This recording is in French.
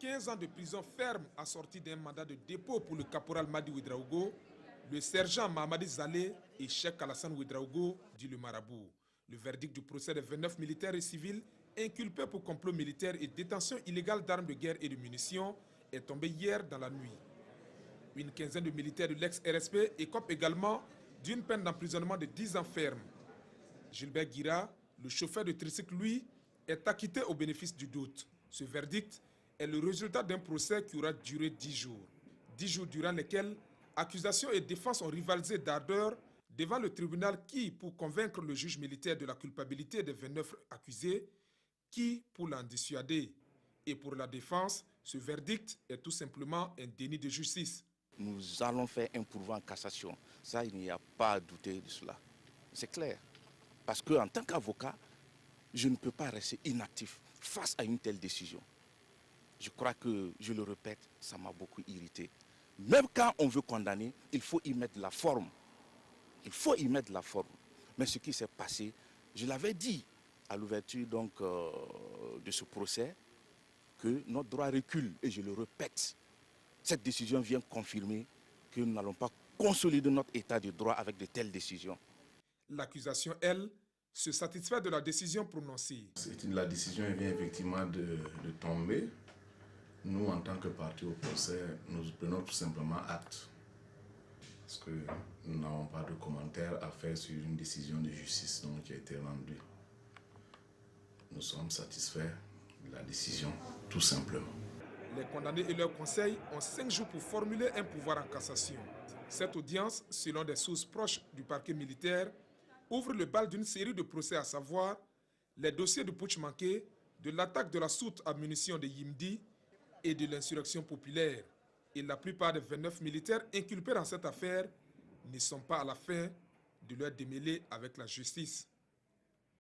15 ans de prison ferme assorti d'un mandat de dépôt pour le caporal Madi Ouedraogo, le sergent Mahamadi Zalé et Cheikh Alassane Ouedraogo, dit le marabout. Le verdict du procès des 29 militaires et civils inculpés pour complot militaire et détention illégale d'armes de guerre et de munitions est tombé hier dans la nuit. Une quinzaine de militaires de l'ex-RSP écopent également d'une peine d'emprisonnement de 10 ans ferme. Gilbert Guira, le chauffeur de tricycle, lui, est acquitté au bénéfice du doute. Ce verdict est le résultat d'un procès qui aura duré 10 jours. 10 jours durant lesquels accusation et défense ont rivalisé d'ardeur devant le tribunal qui, pour convaincre le juge militaire de la culpabilité des 29 accusés, qui pour l'en dissuader. Et pour la défense, ce verdict est tout simplement un déni de justice. Nous allons faire un pourvoi en cassation. Ça, il n'y a pas à douter de cela. C'est clair. Parce qu'en tant qu'avocat, je ne peux pas rester inactif face à une telle décision. Je crois que, je le répète, ça m'a beaucoup irrité. Même quand on veut condamner, il faut y mettre de la forme. Il faut y mettre de la forme. Mais ce qui s'est passé, je l'avais dit à l'ouverture de ce procès, que notre droit recule. Et je le répète, cette décision vient confirmer que nous n'allons pas consolider notre état de droit avec de telles décisions. L'accusation, elle, se satisfait de la décision prononcée. La décision vient effectivement de tomber. Nous, en tant que partie au procès, nous prenons tout simplement acte. Parce que nous n'avons pas de commentaires à faire sur une décision de justice qui a été rendue. Nous sommes satisfaits de la décision, tout simplement. Les condamnés et leurs conseils ont 5 jours pour formuler un pouvoir en cassation. Cette audience, selon des sources proches du parquet militaire, ouvre le bal d'une série de procès, à savoir les dossiers de putsch manqué, de l'attaque de la soute à munitions de Yimdi et de l'insurrection populaire. Et la plupart des 29 militaires inculpés dans cette affaire ne sont pas à la fin de leur démêlés avec la justice.